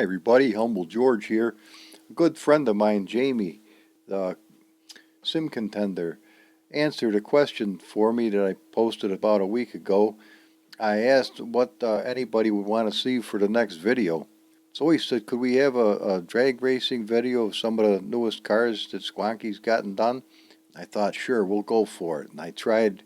Hi everybody, Humble George here. A good friend of mine, Jamie, the sim contender, answered a question for me that I posted about a week ago. I asked what anybody would want to see for the next video. So he said, could we have a drag racing video of some of the newest cars that Squonky's gotten done? I thought, sure, we'll go for it. And I tried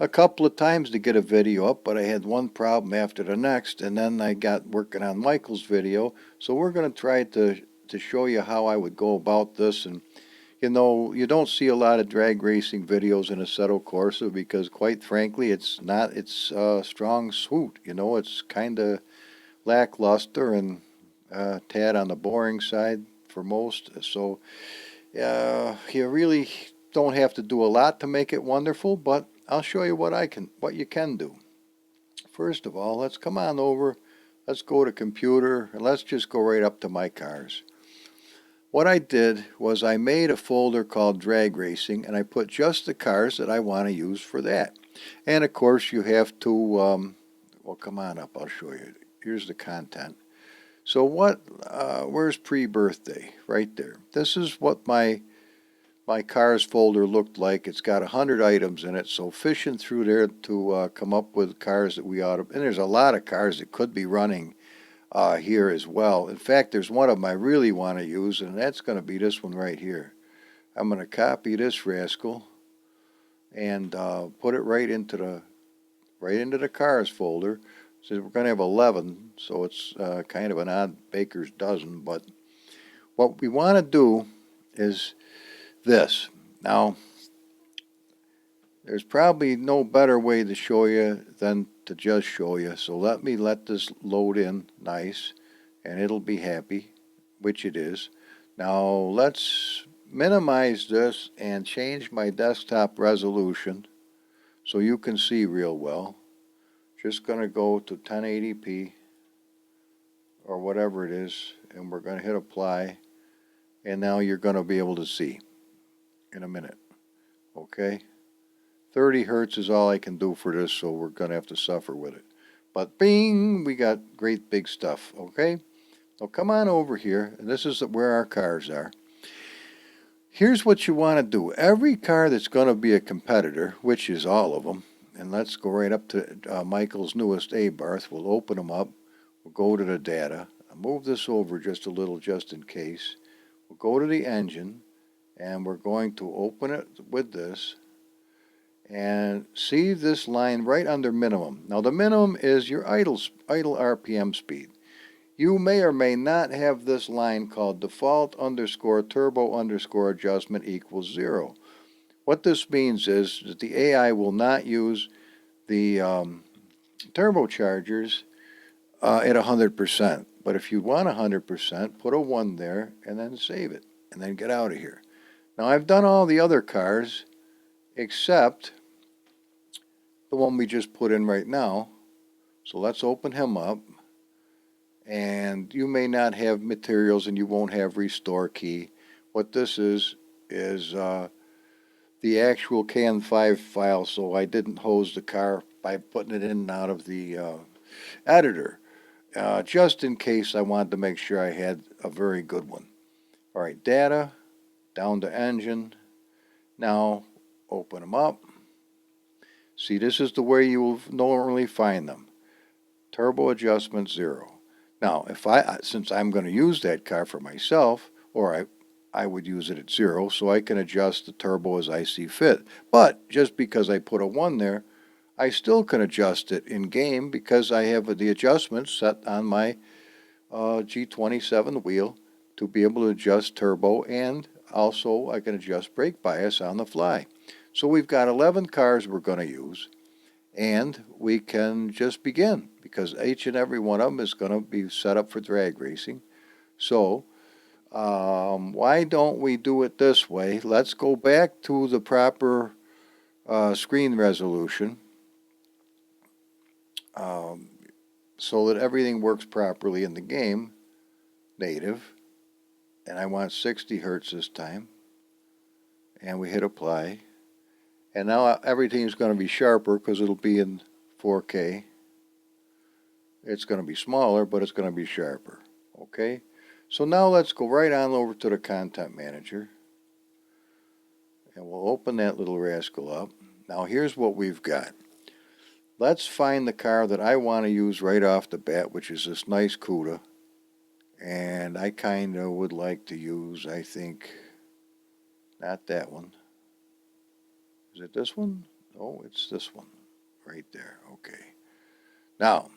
a couple of times to get a video up, but I had one problem after the next, and then I got working on Michael's video. So we're going to try to show you how I would go about this. And you don't see a lot of drag racing videos in Assetto Corsa because, quite frankly, it's not its strong suit. It's kind of lackluster and tad on the boring side for most. So you really don't have to do a lot to make it wonderful, but I'll show you what you can do. First of all, let's come on over. Let's go to computer and let's just go right up to my cars. What I did was I made a folder called drag racing and I put just the cars that I want to use for that. And of course you have to, well, come on up, I'll show you. Here's the content. So where's pre-birthday? Right there. This is what my cars folder looked like. It's got 100 items in it, so fishing through there to come up with cars that we ought to, and there's a lot of cars that could be running here as well. In fact, there's one of them I really want to use, and that's going to be this one right here. I'm going to copy this rascal and put it right into the cars folder. So we're going to have 11, so it's kind of an odd baker's dozen, but what we want to do is this. Now, there's probably no better way to show you than to just show you. So let this load in nice, and it'll be happy, which it is. Now let's minimize this and change my desktop resolution so you can see real well. Just going to go to 1080p or whatever it is, and we're going to hit apply, and now you're going to be able to see in a minute. Okay, 30 hertz is all I can do for this, so we're gonna have to suffer with it. But bing, we got great big stuff. Okay, now come on over here, and this is where our cars are. Here's what you want to do. Every car that's going to be a competitor, which is all of them, and let's go right up to Michael's newest Abarth. We'll open them up. We'll go to the data. I'll move this over just a little just in case. We'll go to the engine, and we're going to open it with this and see this line right under minimum. Now the minimum is your idle RPM speed. You may or may not have this line called default underscore turbo underscore adjustment equals 0. What this means is that the AI will not use the turbochargers at 100%. But if you want 100%, put a 1 there and then save it and then get out of here. Now I've done all the other cars except the one we just put in right now. So let's open him up. And you may not have materials and you won't have restore key. What this is the actual CAN 5 file, so I didn't hose the car by putting it in and out of the editor. Just in case I wanted to make sure I had a very good one. All right, data, down to engine. Now open them up. See, this is the way you will normally find them. Turbo adjustment 0. Now, since I'm going to use that car for myself, or I would use it at 0, so I can adjust the turbo as I see fit. But just because I put a 1 there, I still can adjust it in game because I have the adjustments set on my G27 wheel to be able to adjust turbo, and also I can adjust brake bias on the fly. So we've got 11 cars we're going to use, and we can just begin because each and every one of them is going to be set up for drag racing. So why don't we do it this way? Let's go back to the proper screen resolution so that everything works properly in the game, native, and I want 60 hertz this time, and we hit apply. And now everything's going to be sharper because it'll be in 4K. It's going to be smaller, but it's going to be sharper. Okay, so now let's go right on over to the content manager, and we'll open that little rascal up. Now here's what we've got. Let's find the car that I want to use right off the bat, which is this nice Cuda. And I kind of would like to use, I think, not that one. Is it this one? Oh, it's this one right there. Okay. Now,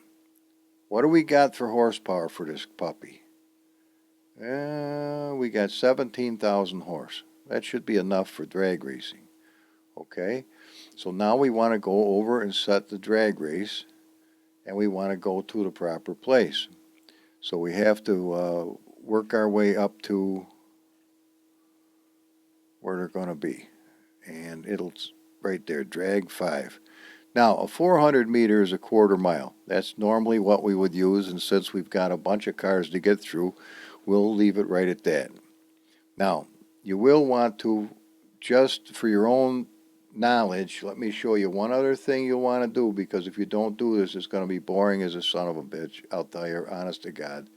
what do we got for horsepower for this puppy? We got 17,000 horse. That should be enough for drag racing. Okay. So now we want to go over and set the drag race, and we want to go to the proper place. So we have to work our way up to where they're going to be. And it'll right there, drag 5. Now, a 400 meter is a quarter mile. That's normally what we would use, and since we've got a bunch of cars to get through, we'll leave it right at that. Now, you will want to, just for your own knowledge, let me show you one other thing you'll want to do, because if you don't do this, it's going to be boring as a son of a bitch. I'll tell you, honest to God.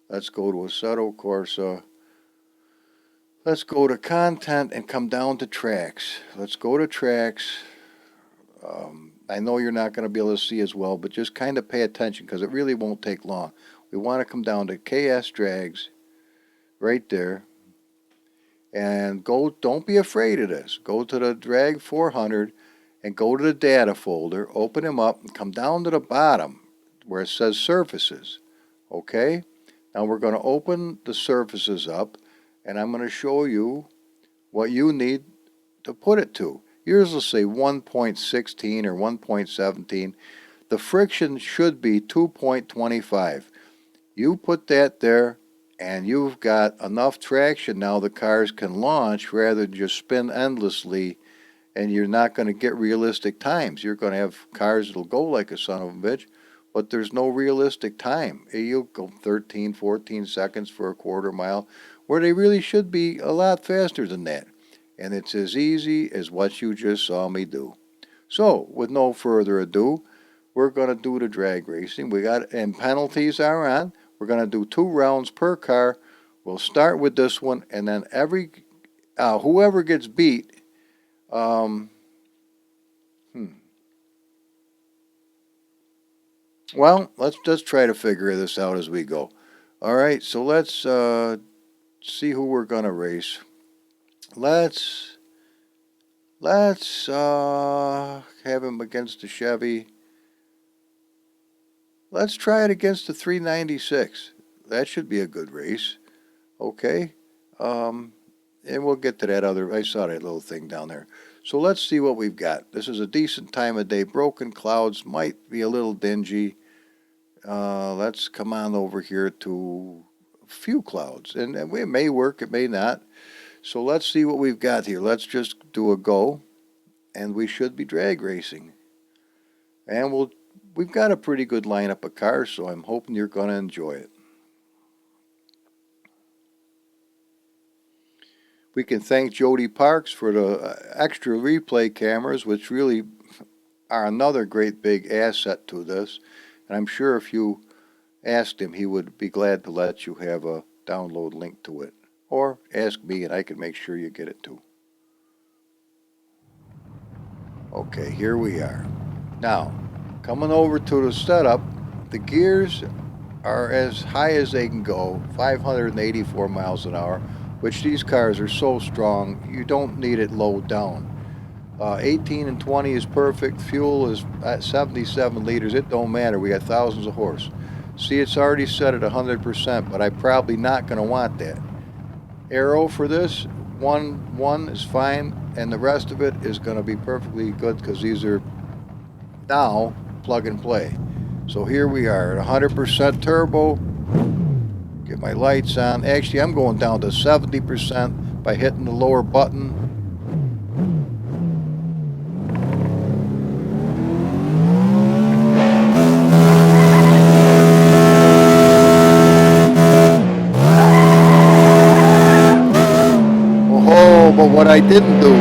Let's go to Assetto, Corsa. Let's go to content and come down to tracks. Let's go to tracks. I know you're not going to be able to see as well, but just kind of pay attention because it really won't take long. We want to come down to KS drags right there. And go, don't be afraid of this. Go to the drag 400 and go to the data folder, open them up, and come down to the bottom where it says surfaces. Okay? Now we're going to open the surfaces up, and I'm going to show you what you need to put it to. Yours will say 1.16 or 1.17. The friction should be 2.25. You put that there, and you've got enough traction now the cars can launch rather than just spin endlessly, and you're not going to get realistic times. You're going to have cars that'll go like a son of a bitch, but there's no realistic time. You'll go 13, 14 seconds for a quarter mile, where they really should be a lot faster than that. And it's as easy as what you just saw me do. So, with no further ado, we're going to do the drag racing. And penalties are on. We're going to do 2 rounds per car. We'll start with this one, and then whoever gets beat, well, let's just try to figure this out as we go. All right, so let's see who we're going to race. Let's have him against the Chevy. Let's try it against the 396. That should be a good race. Okay. And we'll get to that other, I saw that little thing down there. So let's see what we've got. This is a decent time of day. Broken clouds, might be a little dingy. Let's come on over here to a few clouds. And it may work, it may not. So let's see what we've got here. Let's just do a go, and we should be drag racing. And we've got a pretty good lineup of cars, so I'm hoping you're going to enjoy it. We can thank Jody Parks for the extra replay cameras, which really are another great big asset to this. And I'm sure if you asked him, he would be glad to let you have a download link to it. Or ask me and I can make sure you get it too. Okay, here we are. Now, coming over to the setup, the gears are as high as they can go, 584 miles an hour, which these cars are so strong, you don't need it low down. 18 and 20 is perfect. Fuel is at 77 liters. It don't matter. We got thousands of horse. See, it's already set at 100%, but I'm probably not going to want that. Aero for this, one is fine, and the rest of it is going to be perfectly good because these are now plug and play. So here we are at 100% turbo. Get my lights on. Actually, I'm going down to 70% by hitting the lower button. But what I didn't do,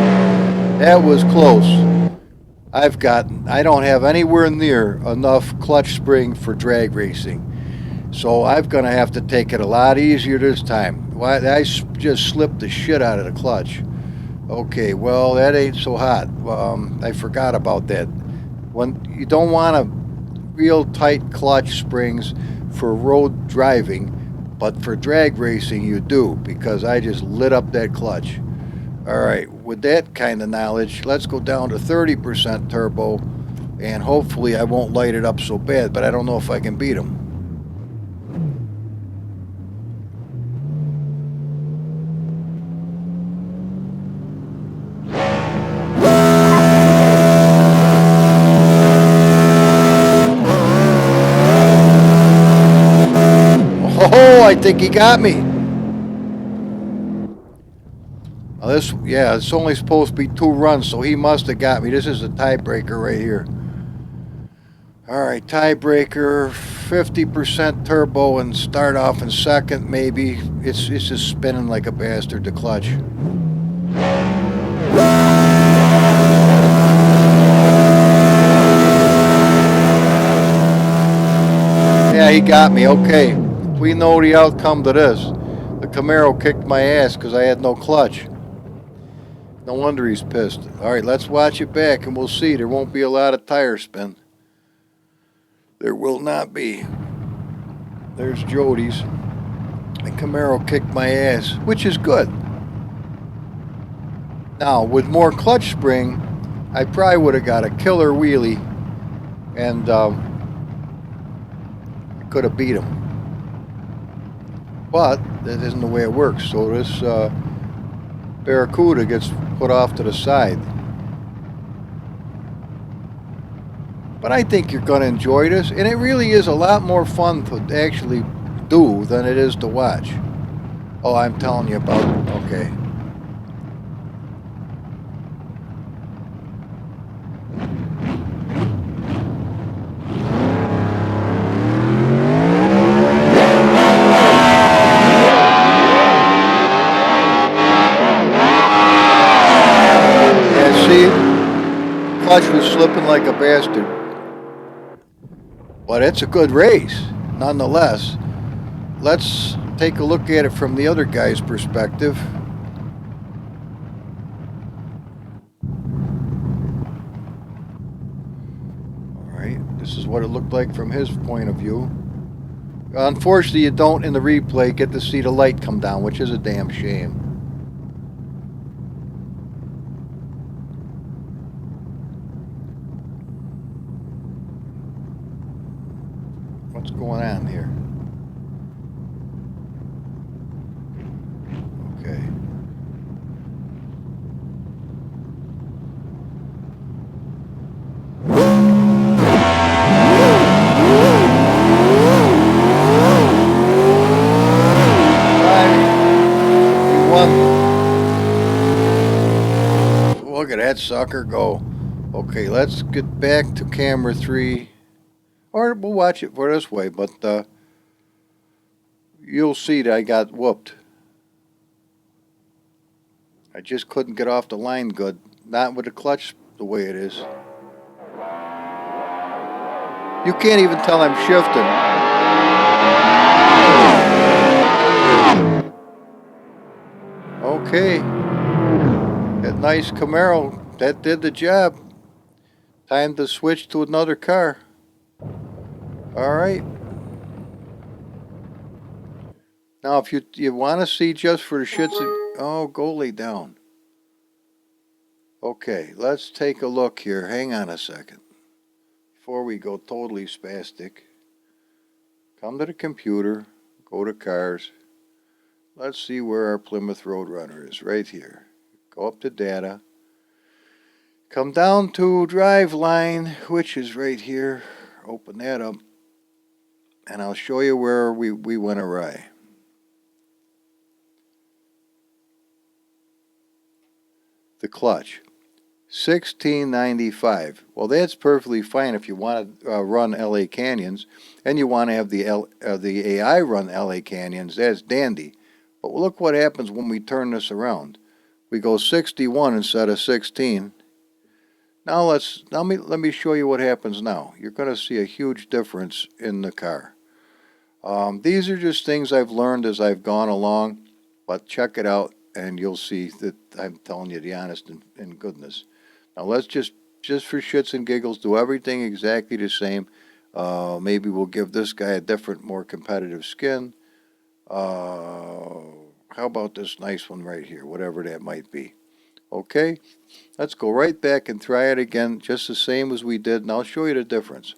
that was close. I don't have anywhere near enough clutch spring for drag racing. So I'm going to have to take it a lot easier this time. Just slipped the shit out of the clutch. Okay, well, that ain't so hot. I forgot about that. When you don't want a real tight clutch springs for road driving, but for drag racing you do, because I just lit up that clutch. All right, with that kind of knowledge, let's go down to 30% turbo, and hopefully I won't light it up so bad, but I don't know if I can beat them. Oh, I think he got me. Yeah, it's only supposed to be 2 runs, so he must have got me. This is a tiebreaker right here. All right, tiebreaker, 50% turbo and start off in second, maybe. It's just spinning like a bastard, the clutch. Yeah, he got me. Okay, we know the outcome to this. The Camaro kicked my ass because I had no clutch. No wonder he's pissed. All right, let's watch it back and we'll see. There won't be a lot of tire spin. There will not be. There's Jody's. And Camaro kicked my ass, which is good. Now, with more clutch spring, I probably would have got a killer wheelie and could have beat him. But that isn't the way it works. So this Barracuda gets put off to the side. But I think you're going to enjoy this, and it really is a lot more fun to actually do than it is to watch. Oh, I'm telling you about it. Okay. Yeah, see? Clutch was slipping like a bastard. But it's a good race, nonetheless. Let's take a look at it from the other guy's perspective. Alright, this is what it looked like from his point of view. Unfortunately, you don't, in the replay, get to see the light come down, which is a damn shame. What's going on here? Okay. Look at that sucker go. Okay, let's get back to camera 3. Or we'll watch it for this way, but you'll see that I got whooped. I just couldn't get off the line good. Not with the clutch the way it is. You can't even tell I'm shifting. Okay. That nice Camaro, that did the job. Time to switch to another car. Alright. Now if you want to see just for the shits and... Oh, go lay down. Okay, let's take a look here. Hang on a second. Before we go totally spastic. Come to the computer. Go to cars. Let's see where our Plymouth Roadrunner is. Right here. Go up to data. Come down to drive line, which is right here. Open that up. And I'll show you where we went awry. The clutch. 1695. Well, that's perfectly fine if you want to run LA Canyons and you want to have the AI run LA Canyons. That's dandy. But look what happens when we turn this around. We go 61 instead of 16. Now let me show you what happens now. You're going to see a huge difference in the car. These are just things I've learned as I've gone along, but check it out and you'll see that I'm telling you the honest and goodness. Now let's just for shits and giggles, do everything exactly the same. Maybe we'll give this guy a different, more competitive skin. How about this nice one right here, whatever that might be. Okay, let's go right back and try it again, just the same as we did, and I'll show you the difference.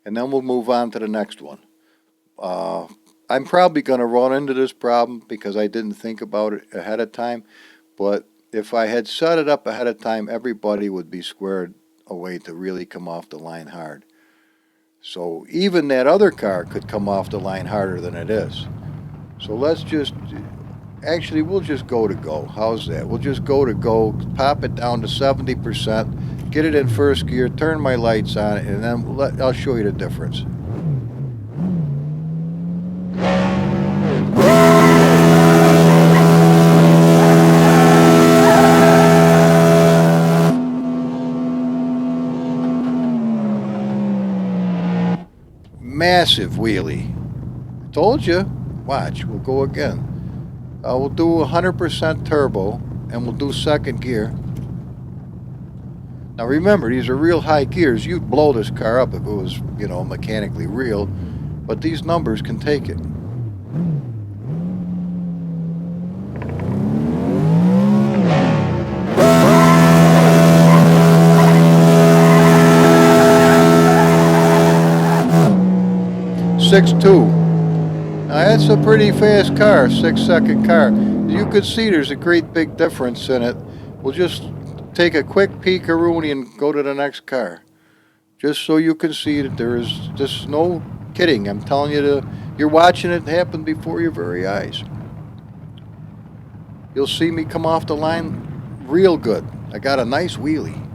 And then we'll move on to the next one. Uh, I'm probably going to run into this problem because I didn't think about it ahead of time, but if I had set it up ahead of time, everybody would be squared away to really come off the line hard. So even that other car could come off the line harder than it is. So let's just, actually we'll just go to go. How's that? We'll just go to go, pop it down to 70%, get it in first gear, turn my lights on, and then I'll show you the difference. Massive wheelie. Told you. Watch, we'll go again. We'll do 100% turbo, and we'll do second gear. Now remember, these are real high gears. You'd blow this car up if it was, mechanically real, but these numbers can take it. .62. Now that's a pretty fast car, 6-second car. You could see there's a great big difference in it. We'll just take a quick peek-a-rooney and go to the next car. Just so you can see that there is just no kidding. I'm telling you, you're watching it happen before your very eyes. You'll see me come off the line real good. I got a nice wheelie.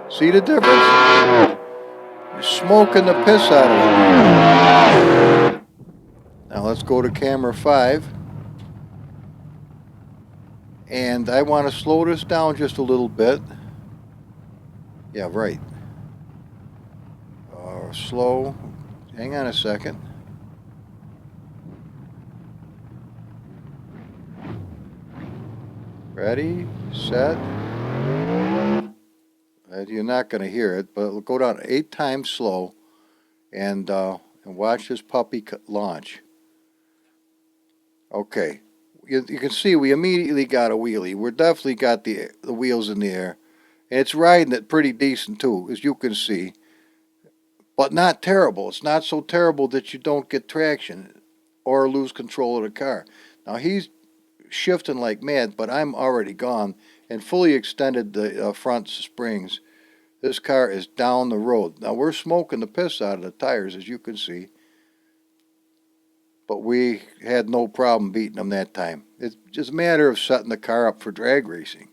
See the difference? You're smoking the piss out of it. Now let's go to camera 5. And I want to slow this down just a little bit. Yeah, right. Slow. Hang on a second. Ready, set. You're not going to hear it, but it'll go down 8 times slow, and watch this puppy launch. Okay, you can see we immediately got a wheelie. We're definitely got the wheels in the air, and it's riding it pretty decent too, as you can see, but not terrible. It's not so terrible that you don't get traction or lose control of the car. Now he's shifting like mad, but I'm already gone and fully extended the front springs. This car is down the road. Now we're smoking the piss out of the tires, as you can see, but we had no problem beating them that time. It's just a matter of setting the car up for drag racing.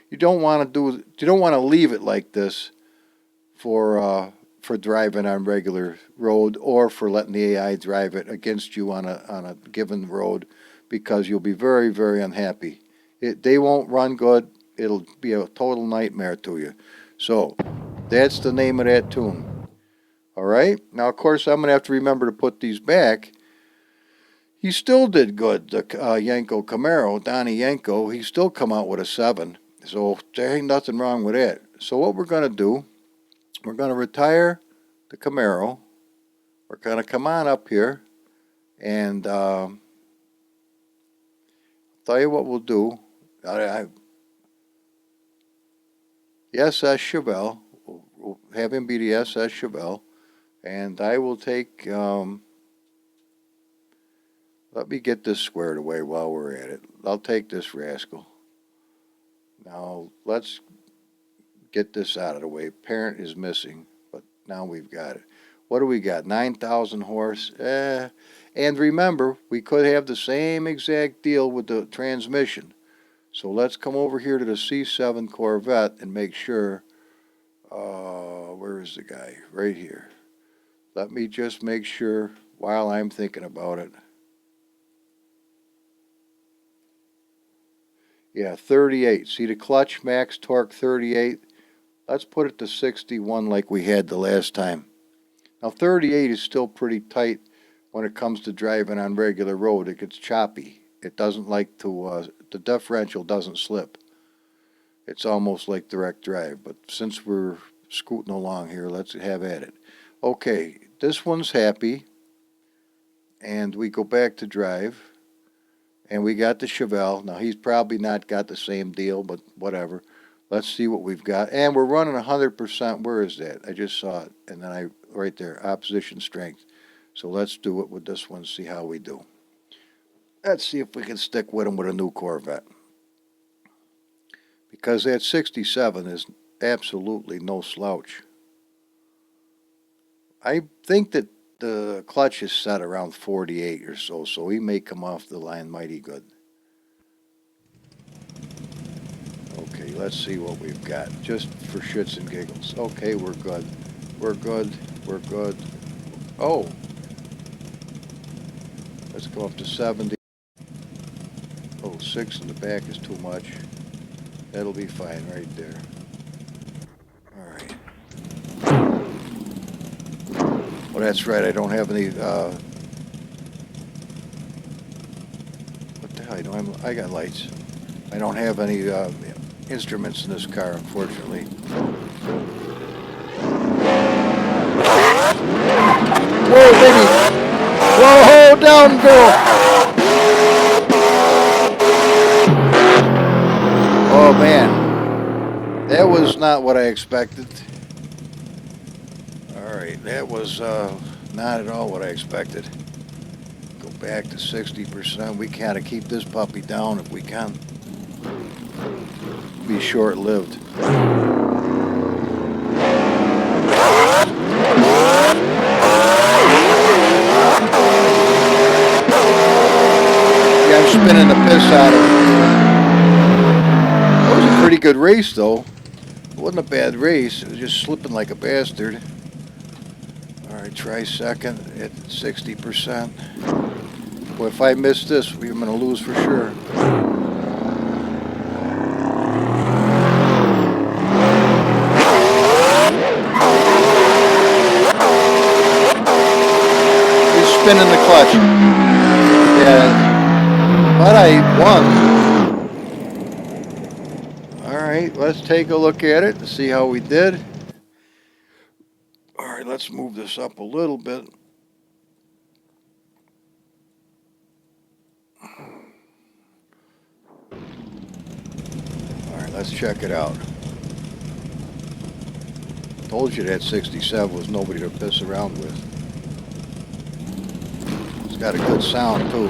You don't want to leave it like this for driving on regular road, or for letting the AI drive it against you on a given road, because you'll be very, very unhappy. They won't run good. It'll be a total nightmare to you. So that's the name of that tune. All right. Now, of course, I'm going to have to remember to put these back. He still did good, the Yanko Camaro, Donnie Yanko. He still come out with a 7. So there ain't nothing wrong with that. So what we're going to do, we're going to retire the Camaro. We're going to come on up here, and tell you what we'll do. The SS Chevelle, we'll have him be the SS Chevelle, and I will take, let me get this squared away while we're at it. I'll take this rascal. Now let's get this out of the way. Parent is missing, but now we've got it. What do we got? 9,000 horse. And remember, we could have the same exact deal with the transmission. So let's come over here to the C7 Corvette and make sure. Where is the guy? Right here. Let me just make sure while I'm thinking about it. Yeah, 38. See the clutch, max torque 38. Let's put it to 61 like we had the last time. Now 38 is still pretty tight when it comes to driving on regular road. It gets choppy. It doesn't like to, the differential doesn't slip. It's almost like direct drive, but since we're scooting along here, let's have at it. Okay, this one's happy, and we go back to drive, and we got the Chevelle. Now he's probably not got the same deal, but whatever. Let's see what we've got. And we're running 100%. Where is that? I just saw it. And then right there, opposition strength. So let's do it with this one, see how we do. Let's see if we can stick with him with a new Corvette. Because that 67 is absolutely no slouch. I think that the clutch is set around 48 or so, so he may come off the line mighty good. Okay, let's see what we've got, just for shits and giggles. Okay, we're good. We're good. We're good. Oh. Let's go up to 70. Oh, 6 in the back is too much. That'll be fine right there. Alright. Well, that's right, I don't have any, what the hell, I got lights. I don't have any, instruments in this car, unfortunately. Whoa, baby! Whoa, down, girl! Oh, man. That was not what I expected. Alright, that was not at all what I expected. Go back to 60%. We gotta keep this puppy down if we can. Be short-lived. Yeah, I'm spinning the piss out of it. That was a pretty good race, though. It wasn't a bad race. It was just slipping like a bastard. Alright, try second at 60%. Well, if I miss this, we're going to lose for sure. He's spinning the clutch. Yeah, but I won. Alright, let's take a look at it and see how we did. Alright, let's move this up a little bit. Alright, let's check it out. Told you that 67 was nobody to piss around with. It's got a good sound too.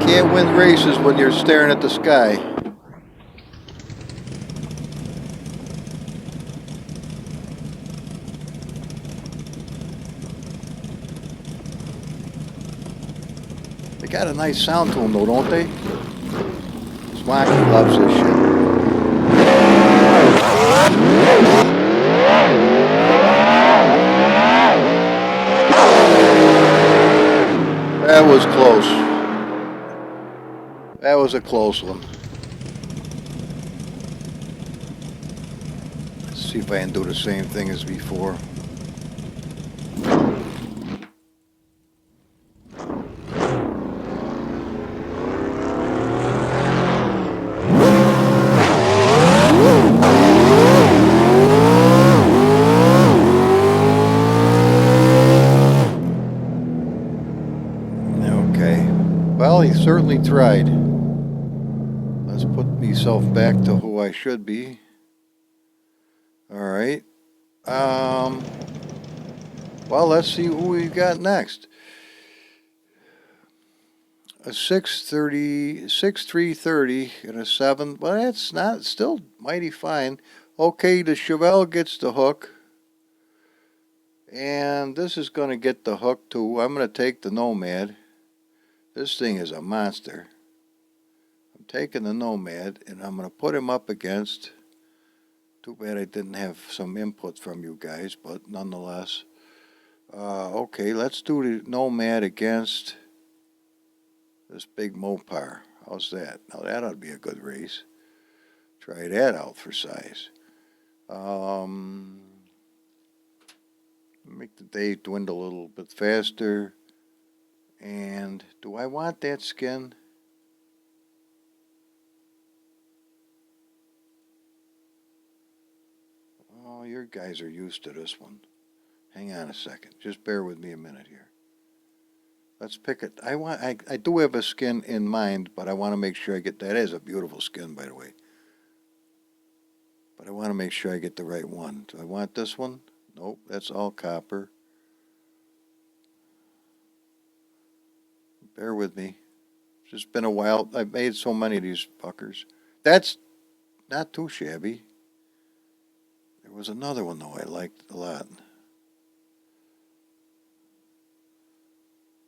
Can't win races when you're staring at the sky. They got a nice sound to them though, don't they? Swacky loves this shit. That was close. That was a close one. Let's see if I can do the same thing as before. Well, he certainly tried. Let's put myself back to who I should be. Alright. Well, let's see who we got next. A 6330 and a 7. Well, that's not, still mighty fine. Okay, the Chevelle gets the hook. And this is going to get the hook too. I'm going to take the Nomad. This thing is a monster. I'm taking the Nomad and I'm going to put him up against Too bad I didn't have some input from you guys, but nonetheless. Okay, let's do the Nomad against this big Mopar. How's that? Now that ought to be a good race. Try that out for size. Make the day dwindle a little bit faster. And do I want that skin? Oh, your guys are used to this one. Hang on a second. Just bear with me a minute here. Let's pick it. I do have a skin in mind, but I want to make sure I get that. Is a beautiful skin, by the way. But I want to make sure I get the right one. Do I want this one? Nope, that's all copper. Bear with me. It's just been a while. I've made so many of these fuckers. That's not too shabby. There was another one, though, I liked a lot.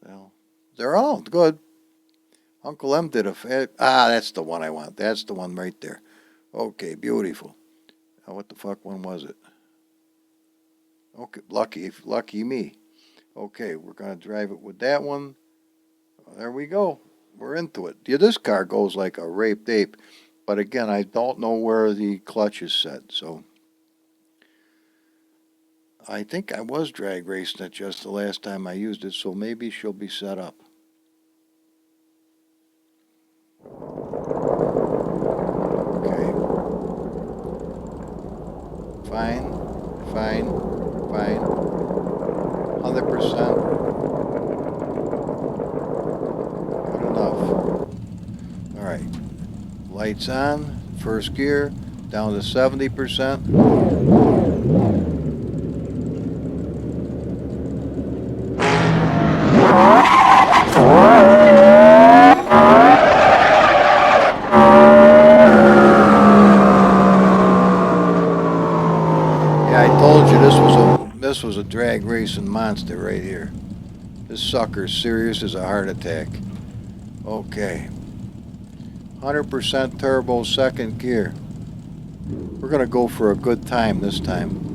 Well, they're all good. Uncle M did that's the one I want. That's the one right there. Okay, beautiful. Now, what the fuck one was it? Okay, lucky me. Okay, we're going to drive it with that one. There we go. We're into it. Yeah, this car goes like a raped ape. But again, I don't know where the clutch is set, so I think I was drag racing it just the last time I used it, so maybe she'll be set up. Okay. Fine. 100%. Good enough. Alright. Lights on. First gear. Down to 70%. This was a drag racing monster right here. This sucker's serious as a heart attack. Okay. 100% turbo, second gear. We're going to go for a good time this time.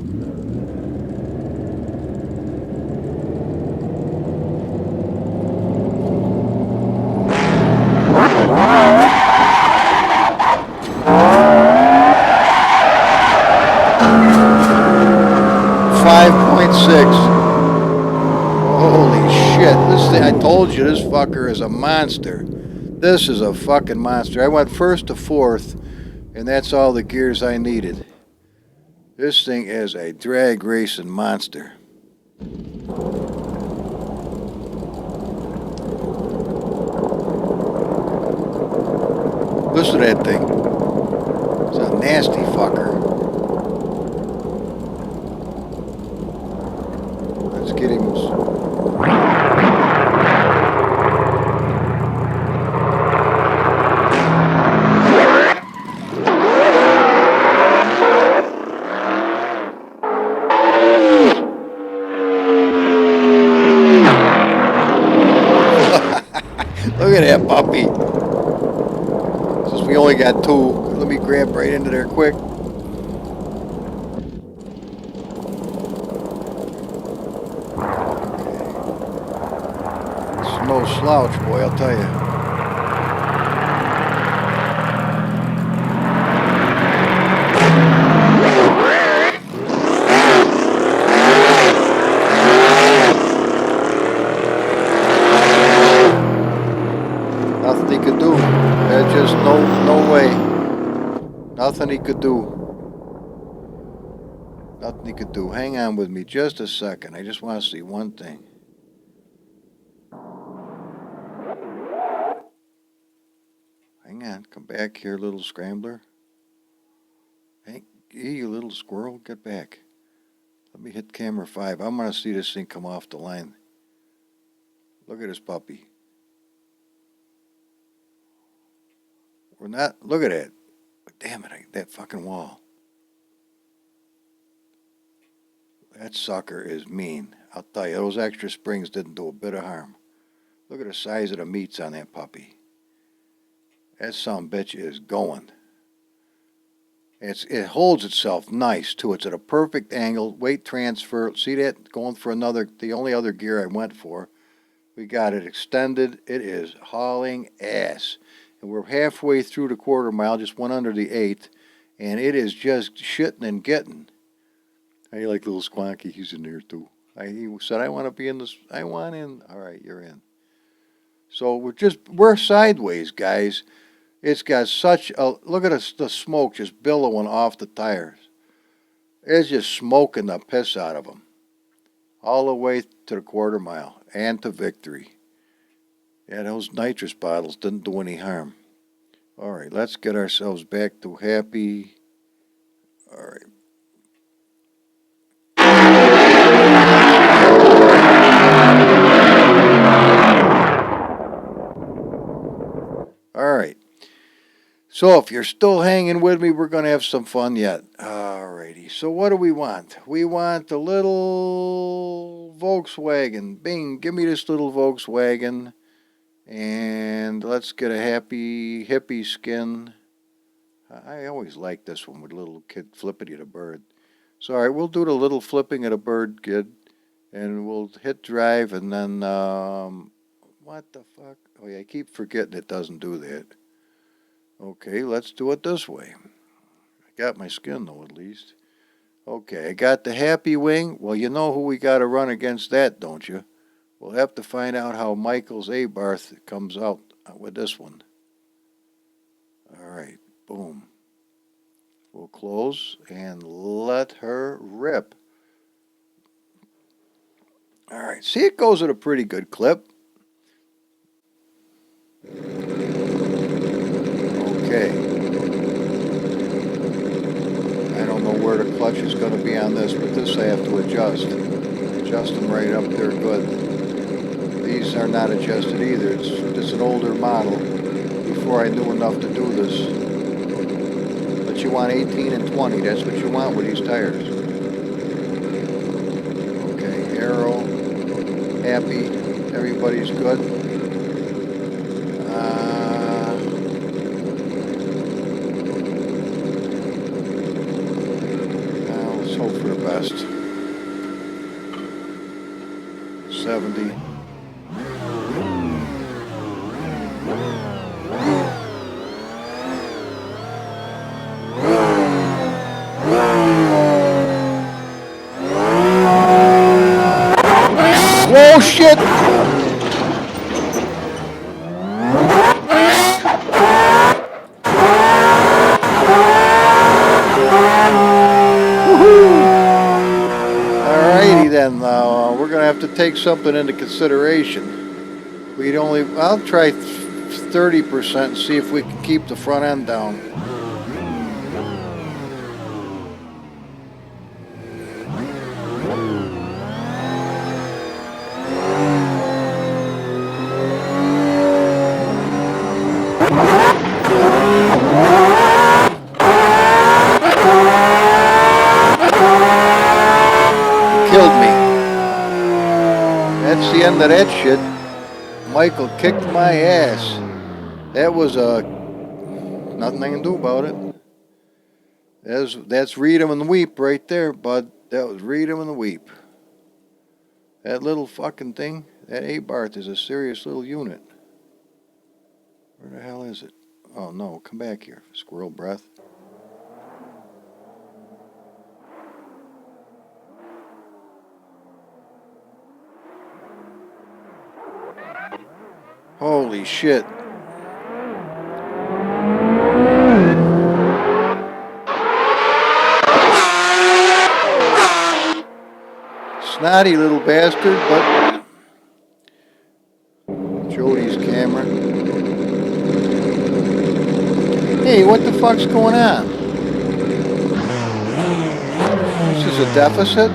Holy shit, this thing, I told you this fucker is a monster. This is a fucking monster. I went first to fourth, and that's all the gears I needed. This thing is a drag racing monster. Listen to that thing. It's a nasty fucker. Let's get him. Look at that puppy. Since we only got two, let me grab right into there quick. It's no slouch, boy, I'll tell you. Nothing he could do. There's just no way. Nothing he could do. Nothing he could do. Hang on with me just a second. I just want to see one thing. Hang on. Come back here, little scrambler. Hey, you little squirrel. Get back. Let me hit camera 5. I'm going to see this thing come off the line. Look at this puppy. We're not. Look at that. Damn it, that fucking wall. That sucker is mean. I'll tell you, those extra springs didn't do a bit of harm. Look at the size of the meats on that puppy. That son bitch is going. It holds itself nice too. It's at a perfect angle. Weight transfer. See that? Going for the only other gear I went for. We got it extended. It is hauling ass. And we're halfway through the quarter mile, just went under the 8th, and it is just shitting and getting. I like little Squonky. He's in there too. He said, I want to be in this. I want in. All right, you're in. So we're sideways, guys. It's got such a, look at the smoke just billowing off the tires. It's just smoking the piss out of them. All the way to the quarter mile and to victory. Yeah, those nitrous bottles didn't do any harm. All right, let's get ourselves back to happy. All right. All right. So if you're still hanging with me, we're going to have some fun yet. All righty. So what do we want? We want a little Volkswagen. Bing, give me this little Volkswagen. And let's get a happy hippie skin. I always like this one with little kid flippity of the bird. So all right, we'll do the little flipping of the bird kid. And we'll hit drive and then, what the fuck? Oh yeah, I keep forgetting it doesn't do that. Okay, let's do it this way. I got my skin though, at least. Okay, I got the happy wing. Well, you know who we got to run against that, don't you? We'll have to find out how Michael's Abarth comes out with this one. All right, boom. We'll close and let her rip. All right, see, it goes at a pretty good clip. Okay. I don't know where the clutch is going to be on this, but this I have to adjust. Adjust them right up there good. These are not adjusted either. It's an older model before I knew enough to do this. But you want 18 and 20. That's what you want with these tires. Okay, arrow. Happy. Everybody's good. Let's hope for the best. 70. Whoa, shit! Alrighty then, we're going to have to take something into consideration. I'll try 30% and see if we can keep the front end down. Killed me. That's the end of that shit. Michael kicked my ass. That was nothing I can do about it. That's read 'em and weep right there, bud. That was read 'em and weep. That little fucking thing, that Abarth is a serious little unit. Where the hell is it? Oh no, come back here, squirrel breath. Holy shit. Snotty little bastard, but Jody's camera. Hey, what the fuck's going on? This is a deficit?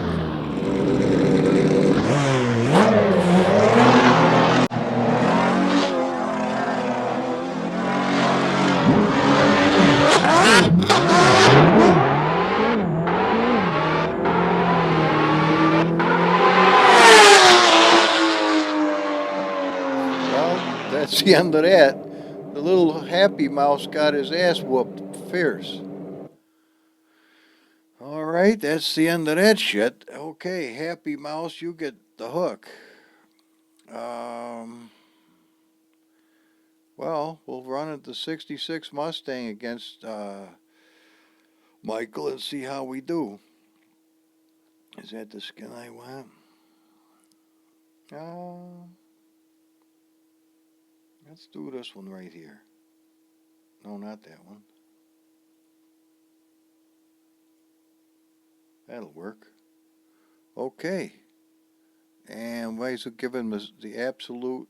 That's the end of that. The little happy mouse got his ass whooped fierce. All right, that's the end of that shit. Okay, Happy Mouse, you get the hook. Well, we'll run at the 66 Mustang against Michael and see how we do. Is that the skin I want? Let's do this one right here. No, not that one. That'll work. Okay. And ways of giving the absolute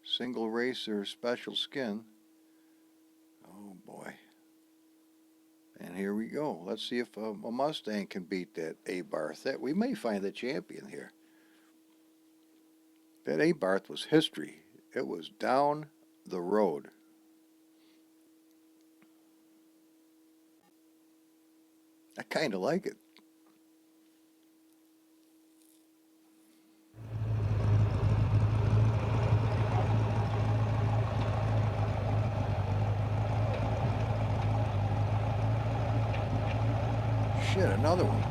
single racer special skin. Oh boy. And here we go. Let's see if a Mustang can beat that Abarth. That we may find the champion here. That Abarth was history. It was down the road. I kind of like it. Shit, another one.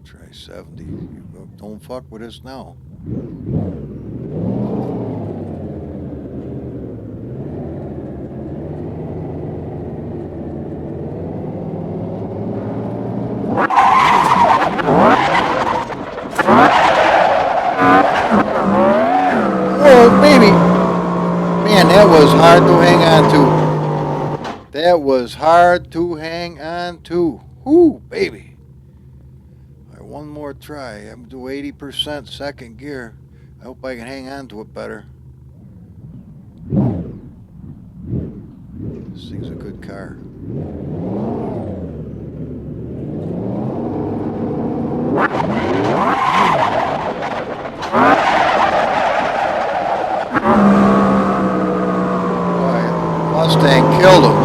Try 70. Don't fuck with us now. Oh, baby. Man, that was hard to hang on to. That was hard to hang on to. Whoo, baby. One more try. I'm do 80% second gear. I hope I can hang on to it better. This thing's a good car. Mustang killed him.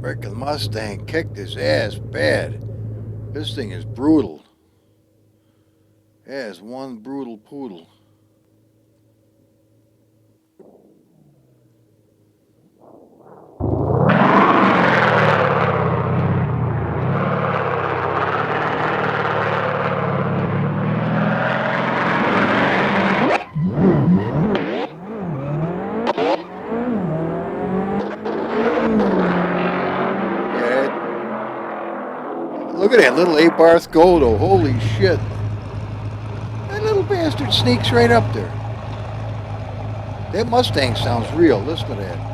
Frickin' Mustang kicked his ass bad. This thing is brutal. It has one brutal poodle. Look at that little Abarth go though. Holy shit. That little bastard sneaks right up there. That Mustang sounds real. Listen to that.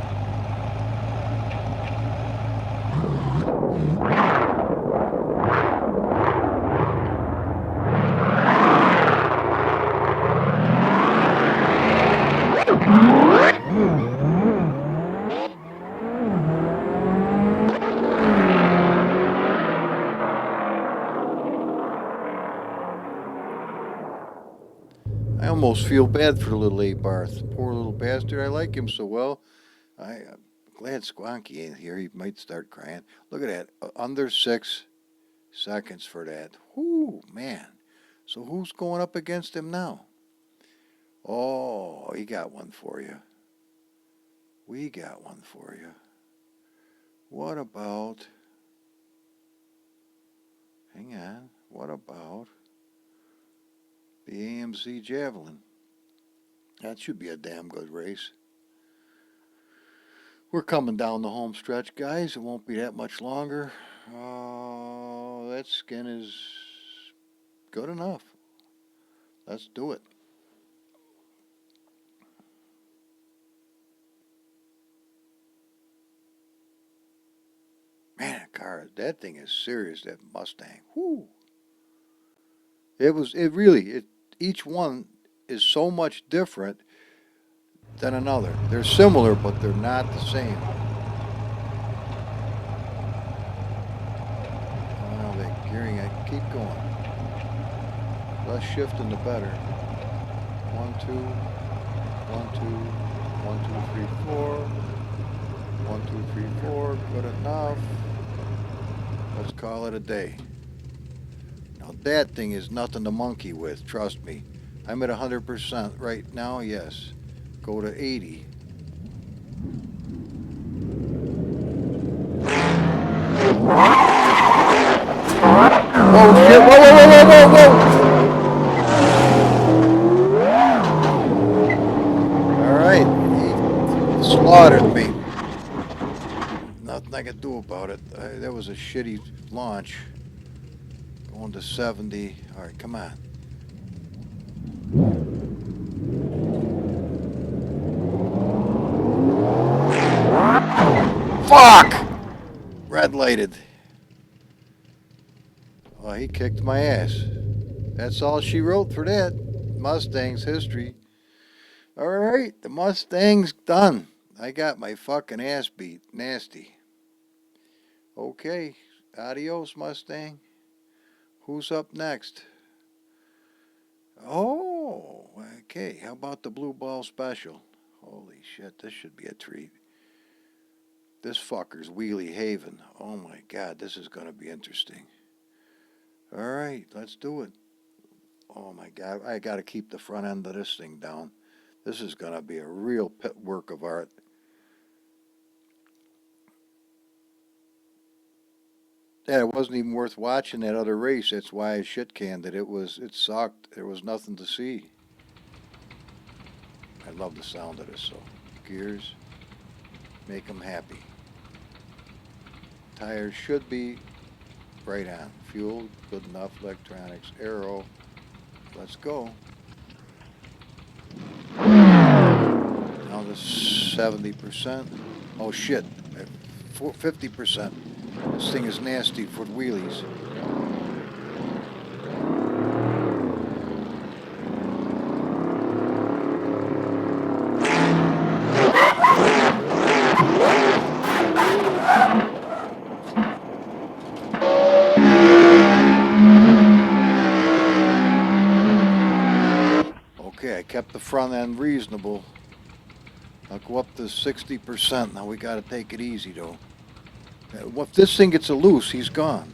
I almost feel bad for the little Abarth. Poor little bastard. I like him so well. I'm glad Squonky ain't here. He might start crying. Look at that. Under 6 seconds for that. Whoo, man. So who's going up against him now? Oh, he got one for you. We got one for you. What about... Hang on. What about... the AMC Javelin? That should be a damn good race. We're coming down the home stretch, guys. It won't be that much longer. Oh, that skin is good enough. Let's do it. Man, that thing is serious, that Mustang. Whoo. Each one is so much different than another. They're similar, but they're not the same. Well, that gearing, I keep going. Less shifting, the better. 1, 2, 1, 2, 1, 2, 3, 4. 1, 2, 3, 4. Good enough. Let's call it a day. Now that thing is nothing to monkey with, trust me. I'm at 100% right now, yes. Go to 80. Whoa, shit, whoa, whoa, whoa, whoa, whoa, whoa! Alright, he slaughtered me. Nothing I could do about it. That was a shitty launch. Going to 70. Alright, come on. Fuck! Red lighted. Oh, he kicked my ass. That's all she wrote for that. Mustang's history. Alright, the Mustang's done. I got my fucking ass beat. Nasty. Okay, adios, Mustang. Who's up next? Oh, okay. How about the Blue Ball Special? Holy shit, this should be a treat. This fucker's Wheelie Haven. Oh my god, this is going to be interesting. Alright, let's do it. Oh my god, I got to keep the front end of this thing down. This is going to be a real work of art. Yeah, it wasn't even worth watching that other race. That's why I shit canned it. It sucked. There was nothing to see. I love the sound of this. So, gears, make them happy. Tires should be right on. Fuel, good enough. Electronics, aero. Let's go. Now this 70%. Oh shit, 50%. This thing is nasty for wheelies. Okay, I kept the front end reasonable. I'll go up to 60%. Now we got to take it easy though. If this thing gets a loose, he's gone.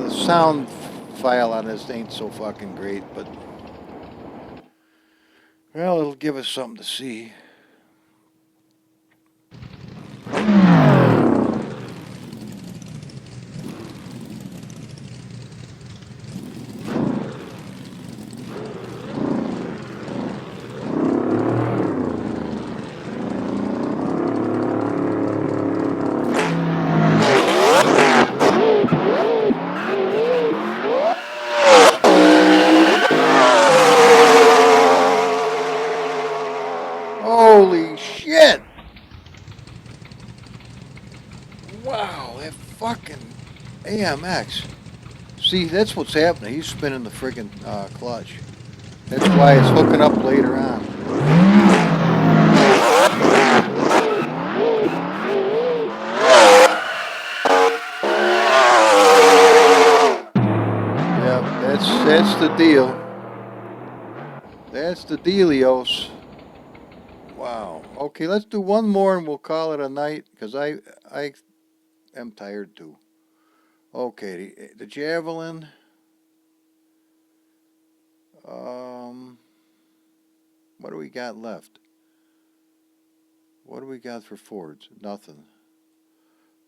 The sound file on this ain't so fucking great, but well, it'll give us something to see. Holy shit! Wow, that fucking AMX. See, that's what's happening. He's spinning the friggin' clutch. That's why it's hooking up later on. Yeah, that's the deal. That's the dealios. Wow. Okay, let's do one more and we'll call it a night because I am tired too. Okay, the Javelin. What do we got left? What do we got for Fords? Nothing.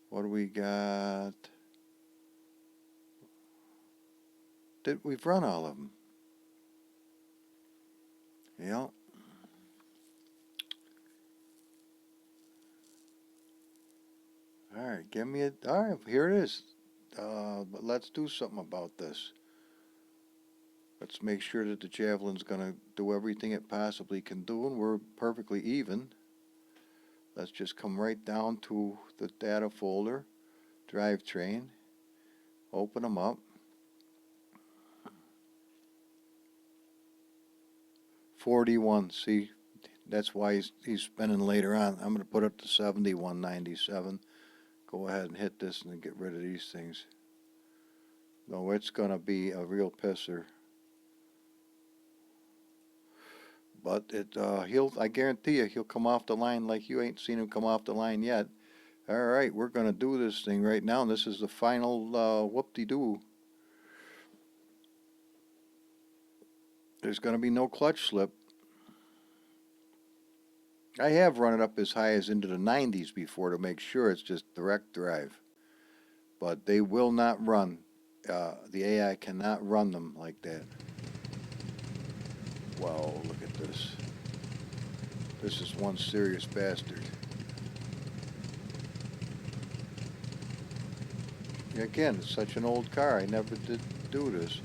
What do we got? We've run all of them. Yeah. All right, give me a. All right, here it is. But let's do something about this. Let's make sure that the Javelin's going to do everything it possibly can do, and we're perfectly even. Let's just come right down to the data folder, drivetrain, open them up. 41, see, that's why he's spinning later on. I'm going to put it to 7197. Go ahead and hit this and then get rid of these things. No, it's going to be a real pisser. But I guarantee you, he'll come off the line like you ain't seen him come off the line yet. All right, we're going to do this thing right now. And this is the final whoop-de-doo. There's going to be no clutch slip. I have run it up as high as into the 90s before to make sure it's just direct drive. But they will not run. The AI cannot run them like that. Wow, look at this. This is one serious bastard. Again, it's such an old car. I never did do this.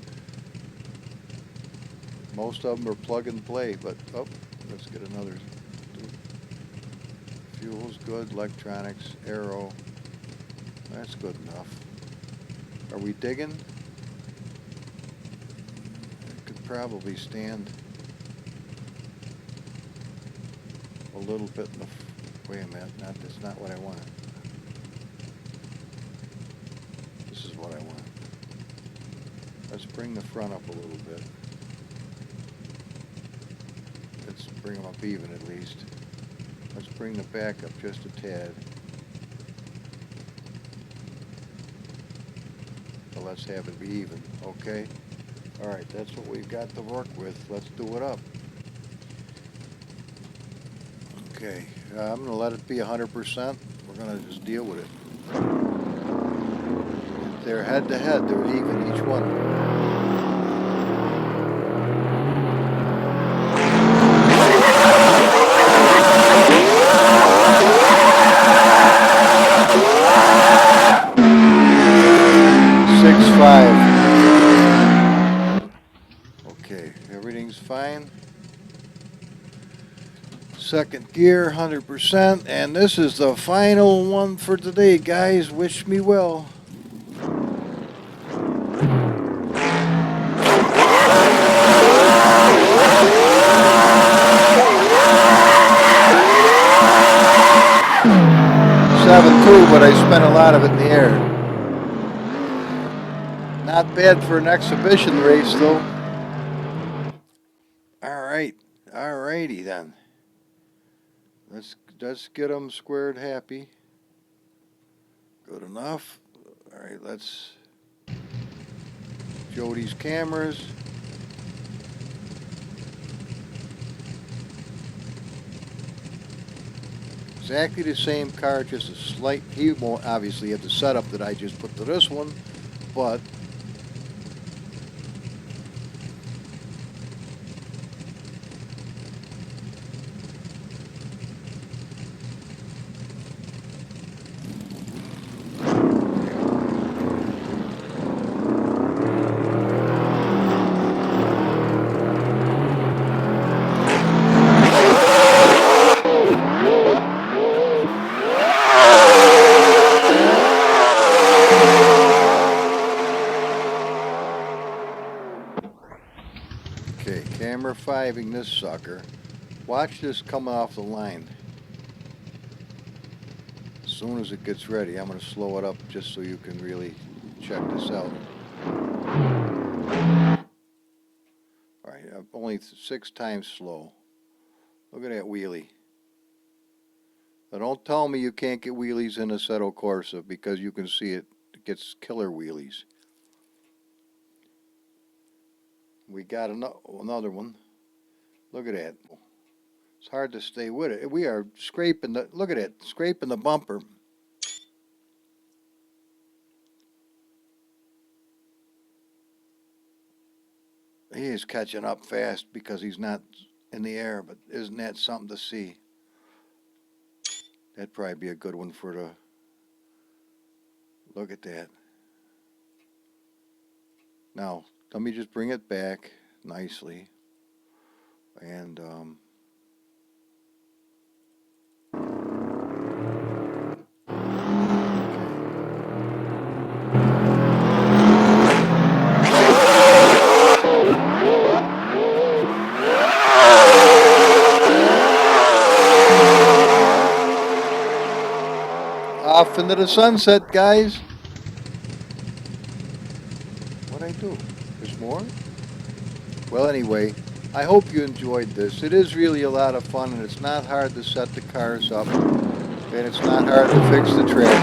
Most of them are plug and play, but oh, let's get another. Fuel's good, electronics, aero. That's good enough. Are we digging? It could probably stand a little bit in the. Wait a minute, that's not what I want. This is what I want. Let's bring the front up a little bit. Let's bring them up even at least. Let's bring the back up just a tad. So let's have it be even, okay? Alright, that's what we've got to work with. Let's do it up. Okay, I'm going to let it be 100%. We're going to just deal with it. They're head to head. They're even, each one. Okay, everything's fine. Second gear, 100%, and this is the final one for today, guys. Wish me well. But I spent a lot of it in the air. Not bad for an exhibition race, though. Alrighty then. Let's get them squared happy. Good enough. Alright, let's show these cameras. Exactly the same car, just a slight, he won't obviously have the setup that I just put to this one, but camera 5ing this sucker. Watch this coming off the line. As soon as it gets ready, I'm going to slow it up just so you can really check this out. Alright, only 6 times slow. Look at that wheelie. Now don't tell me you can't get wheelies in Assetto Corsa, because you can see it gets killer wheelies. We got another one. Look at that. It's hard to stay with it. We are scraping the, look at it, scraping the bumper. He is catching up fast because he's not in the air, but isn't that something to see? That'd probably be a good one for the, look at that. Now, let me just bring it back nicely. And, Off into the sunset, guys. What'd I do? There's more? Well, anyway, I hope you enjoyed this. It is really a lot of fun, and it's not hard to set the cars up, and it's not hard to fix the track.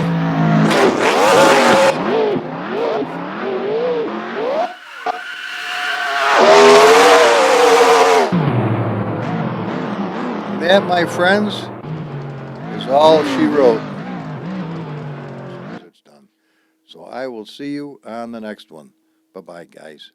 And that, my friends, is all she wrote. As soon as it's done. So I will see you on the next one. Bye-bye, guys.